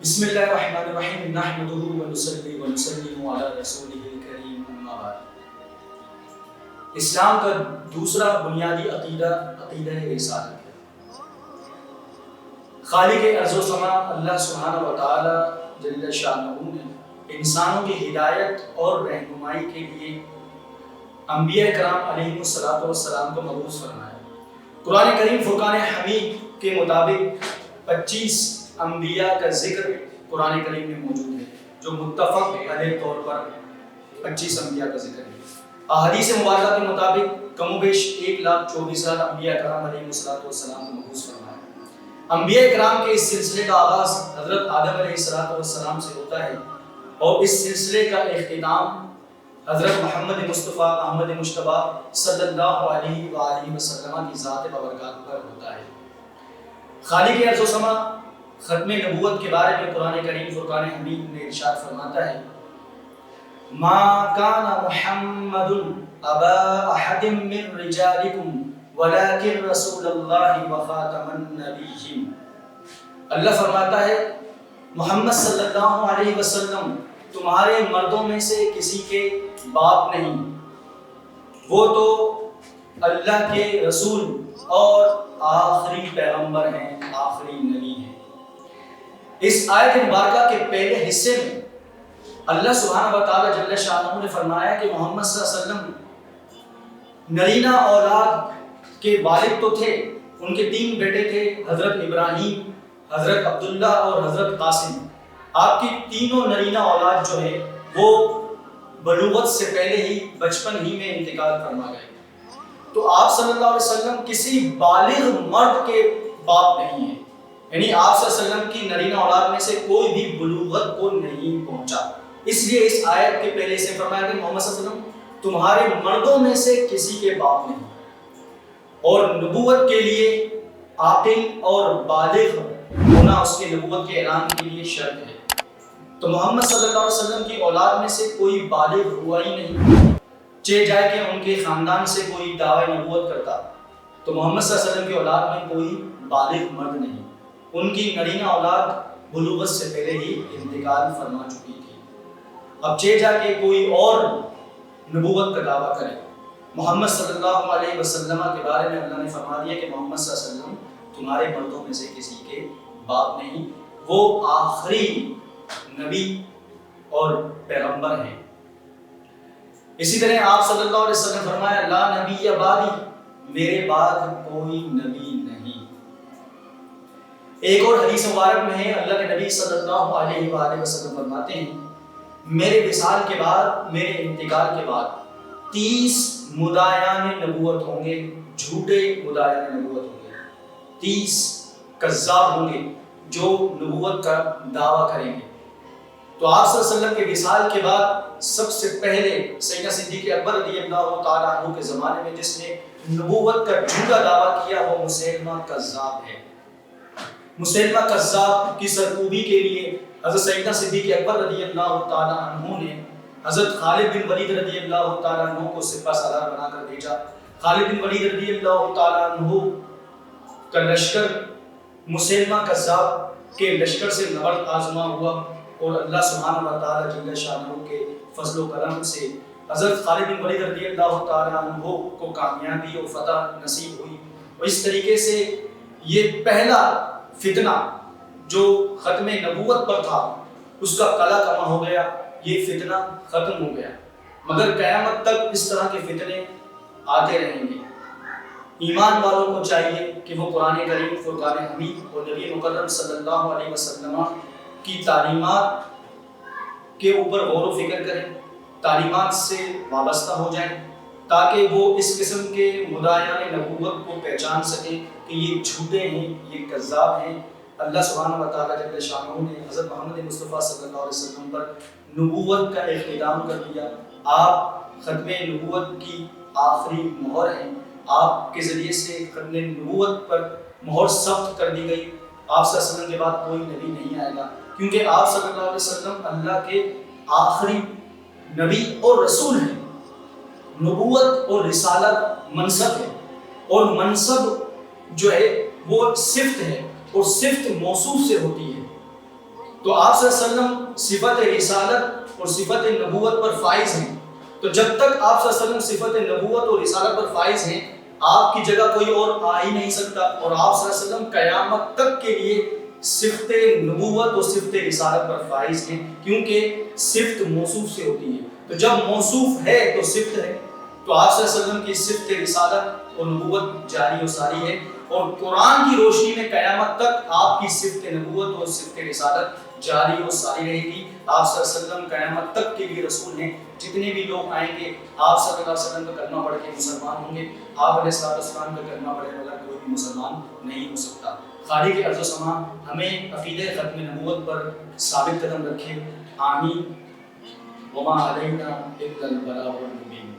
بسم اللہ الرحمن الرحیم نحمده ونصلی ونسلم علی رسولہ الکریم اما بعد۔ اسلام کا دوسرا بنیادی عقیدہ رسالت ہے۔ خالق ارض و سما اللہ سبحانہ و تعالی جل شانہ نے انسانوں کی ہدایت اور رہنمائی کے لیے انبیاء کرام علیہ السلام کو مبعوث فرمایا۔ قرآن کریم فرقان حمید کے مطابق 25 انبیاء کا ذکر قرآن کریم میں موجود ہے، جو متفق علیہ طور پر 25 انبیاء کا ذکر ہے۔ احادیث مبارکہ کے مطابق کم و بیش 1,24,000 انبیاء کرام علیہ السلام کو مبعوث فرمایا۔ انبیاء کرام کے اس سلسلے کا آغاز حضرت آدم علیہ السلام سے ہوتا ہے اور اس سلسلے کا اختتام حضرت محمد مصطفیٰ احمد مجتبی صلی اللہ علیہ وآلہ وسلم کی ذات بابرکات پر ہوتا ہے۔ خالق ارض و سما ختم نبوت کے بارے میں قرآن کریم فرقان حمید میں ارشاد فرماتا ہے: ما کان محمد ابا احد من رجالکم ولکن رسول اللہ وخاتم النبیین۔ اللہ فرماتا ہے محمد صلی اللہ علیہ وسلم تمہارے مردوں میں سے کسی کے باپ نہیں، وہ تو اللہ کے رسول اور آخری پیغمبر ہیں، آخری نبی ہیں۔ اس آیت مبارکہ کے پہلے حصے میں اللہ سبحانہ و تعالی جل شانہ نے فرمایا کہ محمد صلی اللہ علیہ وسلم نرینہ اولاد کے والد تو تھے، ان کے 3 بیٹے تھے، حضرت ابراہیم، حضرت عبداللہ اور حضرت قاسم۔ آپ کی تینوں نرینہ اولاد جو ہے وہ بلوغت سے پہلے ہی بچپن ہی میں انتقال فرما گئے، تو آپ صلی اللہ علیہ وسلم کسی بالغ مرد کے باپ نہیں ہیں، یعنی آپ صلی اللہ علیہ وسلم کی نرینہ اولاد میں سے کوئی بھی بلوغت کو نہیں پہنچا۔ اس لیے اس آیت کے پہلے سے فرمایا کہ محمد صلی اللہ علیہ وسلم تمہارے مردوں میں سے کسی کے باپ نہیں، اور نبوت کے لیے عاقل اور بالغ ہونا اس کے نبوت کے اعلان کے لیے شرط ہے۔ تو محمد صلی اللہ علیہ وسلم کی اولاد میں سے کوئی بالغ ہوا ہی نہیں، چاہے جائے کہ ان کے خاندان سے کوئی دعوی نبوت کرتا، تو محمد صلی اللہ علیہ وسلم کی اولاد میں کوئی بالغ مرد نہیں، ان کی نرینہ اولاد بلوغت سے پہلے ہی انتقال فرما چکی تھی۔ اب چاہے جا کے کوئی اور نبوت کا دعویٰ کرے۔ محمد صلی اللہ علیہ وسلم کے بارے میں اللہ نے فرما دیا کہ محمد صلی اللہ علیہ وسلم تمہارے مردوں میں سے کسی کے باپ نہیں، وہ آخری نبی اور پیغمبر ہیں۔ اسی طرح آپ صلی اللہ علیہ وسلم فرمایا لا نبی بعدی، میرے بعد کوئی نبی نہیں۔ ایک اور حدیث مبارک میں ہے اللہ کے نبی صلی اللہ علیہ وآلہ وسلم فرماتے ہیں میرے وصال کے بعد، میرے انتقال کے بعد 30 مدعیان نبوت ہوں گے، جھوٹے مدعیان نبوت ہوں گے، 30 کذاب ہوں گے جو نبوت کا دعویٰ کریں گے۔ تو آپ صلی اللہ علیہ وسلم کے وصال کے بعد سب سے پہلے سیدنا صدیق اکبر رضی اللہ تعالیٰ عنہ کے زمانے میں جس نے نبوت کا جھوٹا دعویٰ کیا وہ مسیلمہ کذاب ہے۔ مسیلمہ کذاب کی سرکوبی کے لیے حضرت سیدنا صدیق اکبر رضی اللہ تعالیٰ عنہ نے حضرت خالد بن ولید رضی اللہ تعالیٰ عنہ کو سپہ سالار بنا کر بھیجا۔ خالد بن ولید رضی اللہ تعالیٰ عنہ کا لشکر مسیلمہ کذاب کے لشکر سے نبرد آزما ہوا، اور اللہ سبحانہ و تعالیٰ جل شانہ کے فضل و کرم سے حضرت خالد بن ولید رضی اللہ تعالیٰ عنہ کو کامیابی اور فتح نصیب ہوئی، اور اس طریقے سے یہ پہلا فتنہ جو ختم نبوت پر تھا اس کا قلع کما ہو گیا، یہ فتنہ ختم ہو گیا، مگر قیامت تک اس طرح کے فتنے آتے رہیں گے۔ ایمان والوں کو چاہیے کہ وہ قرآن کریم فرقان حمید اور نبی مکرم صلی اللہ علیہ وسلم کی تعلیمات کے اوپر غور و فکر کریں، تعلیمات سے وابستہ ہو جائیں، تاکہ وہ اس قسم کے مدعیان نبوت کو پہچان سکیں کہ یہ جھوٹے ہیں، یہ کذاب ہیں۔ اللہ سبحانہ و تعالیٰ جل شانہ نے حضرت محمد مصطفیٰ صلی اللہ علیہ وسلم پر نبوت کا اختتام کر دیا۔ آپ ختم نبوت کی آخری مہر ہیں، آپ کے ذریعے سے ختم نبوت پر مہر ثبت کر دی گئی۔ آپ صلی اللہ علیہ وسلم کے بعد کوئی نبی نہیں آئے گا، کیونکہ آپ صلی اللہ علیہ وسلم اللہ کے آخری نبی اور رسول ہیں۔ نبوت اور رسالت منصب ہے، اور منصب جو ہے وہ صفت ہے، اور صفت موصوف سے ہوتی ہے۔ تو آپ صلی اللہ علیہ وسلم صفت رسالت اور صفت نبوت پر فائز ہیں. تو جب تک آپ صلی اللہ علیہ وسلم صفت نبوت اور رسالت پر فائز ہیں آپ کی جگہ کوئی اور آ ہی نہیں سکتا. اور آپ صلی اللہ علیہ وسلم قیامت تک کے لیے صفت نبوت اور صفت رسالت پر فائز ہیں، کیونکہ صفت موصوف سے ہوتی ہے. تو جب موصوف ہے تو صفت ہے. تو آپ صلی اللہ علیہ وسلم کی صفت رسالت اور نبوت جاری و ساری ہے، اور قرآن کی روشنی میں قیامت تک آپ کی صفت نبوت اور صفت رسالت جاری و ساری رہے گی. آپ صلی اللہ علیہ وسلم قیامت تک کے لیے رسول ہیں. جتنے بھی لوگ آئیں گے آپ صلی اللہ علیہ وسلم کا کلمہ پڑھ کے مسلمان ہوں گے. آپ علیہ السلام کا کلمہ پڑھے بغیر کوئی بھی مسلمان نہیں ہو سکتا. خالق ارض و سما ہمیں عقیدہ ختم نبوت پر ثابت قدم رکھے. آمین. وما علینا الا البلاغ المبین.